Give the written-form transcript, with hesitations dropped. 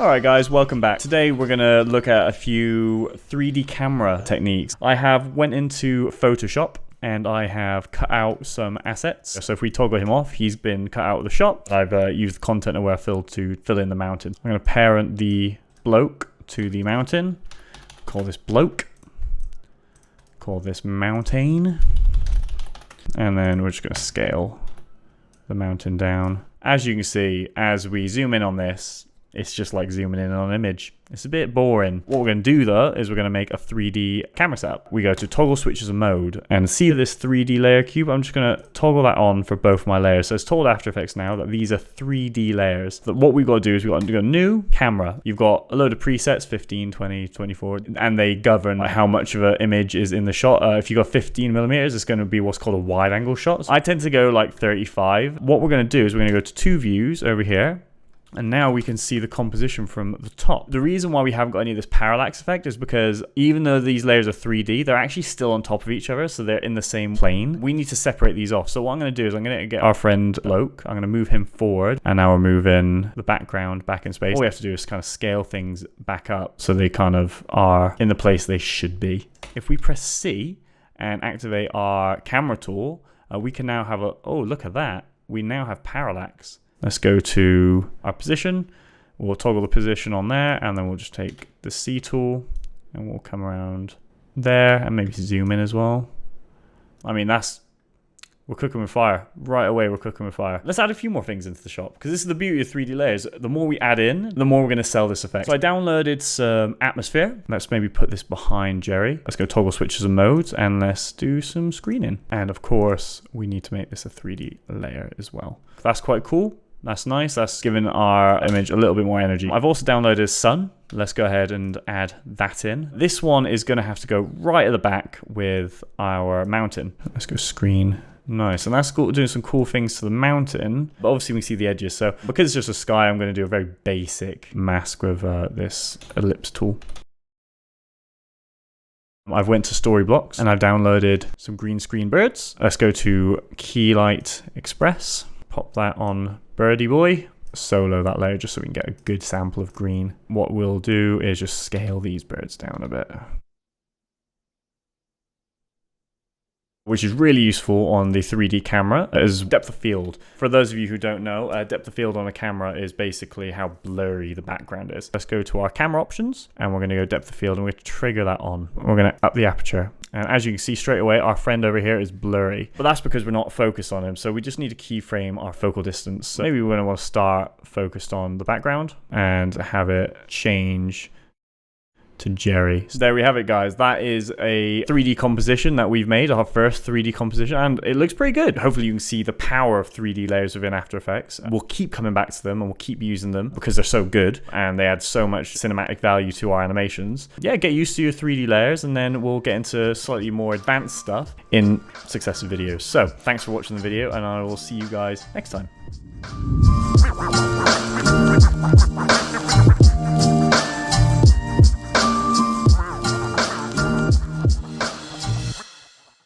Alright guys, welcome back. Today we're going to look at a few 3D camera techniques. I have went into Photoshop and I have cut out some assets. So if we toggle him off, he's been cut out of the shot. I've used the content aware fill to fill in the mountain. I'm going to parent the bloke to the mountain. Call this bloke. Call this mountain. And then we're just going to scale the mountain down. As you can see, as we zoom in on this, it's just like zooming in on an image. It's a bit boring. What we're going to do though is we're going to make a 3D camera setup. We go to toggle switches and mode and see this 3D layer cube. I'm just going to toggle that on for both my layers. So it's told After Effects now that these are 3D layers. But what we've got to do is we've got to go new camera. You've got a load of presets, 15, 20, 24, and they govern how much of an image is in the shot. If you've got 15 millimeters, it's going to be what's called a wide angle shot. I tend to go like 35. What we're going to do is we're going to go to two views over here. And now we can see the composition from the top. The reason why we haven't got any of this parallax effect is because even though these layers are 3D, they're actually still on top of each other, so they're in the same plane. We need to separate these off. So what I'm going to do is I'm going to get our friend Loke. I'm going to move him forward, and now we're moving the background back in space. All we have to do is kind of scale things back up so they kind of are in the place they should be. If we press C and activate our camera tool, we can now have oh, look at that. We now have parallax. Let's go to our position. We'll toggle the position on there, and then we'll just take the C tool and we'll come around there and maybe zoom in as well. I mean, we're cooking with fire. Right away, we're cooking with fire. Let's add a few more things into the shop, because this is the beauty of 3D layers. The more we add in, the more we're going to sell this effect. So I downloaded some atmosphere. Let's maybe put this behind Jerry. Let's go toggle switches and modes, and let's do some screening. And of course, we need to make this a 3D layer as well. That's quite cool. That's nice. That's giving our image a little bit more energy. I've also downloaded Sun. Let's go ahead and add that in. This one is going to have to go right at the back with our mountain. Let's go screen. Nice. And that's cool, doing some cool things to the mountain. But obviously we can see the edges. So because it's just a sky, I'm going to do a very basic mask with this ellipse tool. I've went to Story Blocks and I've downloaded some green screen birds. Let's go to Keylight Express. Pop that on Birdie Boy. Solo that layer just so we can get a good sample of green. What we'll do is just scale these birds down a bit, which is really useful on the 3D camera as depth of field. For those of you who don't know, depth of field on a camera is basically how blurry the background is. Let's go to our camera options, and we're going to go depth of field, and we're going to trigger that on. We're going to up the aperture. And as you can see straight away, our friend over here is blurry. But that's because we're not focused on him. So we just need to keyframe our focal distance. So maybe we're going to want to start focused on the background and have it change to Jerry. So there we have it, guys. That is a 3D composition that we've made, our first 3D composition, and it looks pretty good. Hopefully you can see the power of 3D layers within After Effects. We'll keep coming back to them and we'll keep using them because they're so good and they add so much cinematic value to our animations. Yeah, get used to your 3D layers, and then we'll get into slightly more advanced stuff in successive videos. So thanks for watching the video, and I will see you guys next time.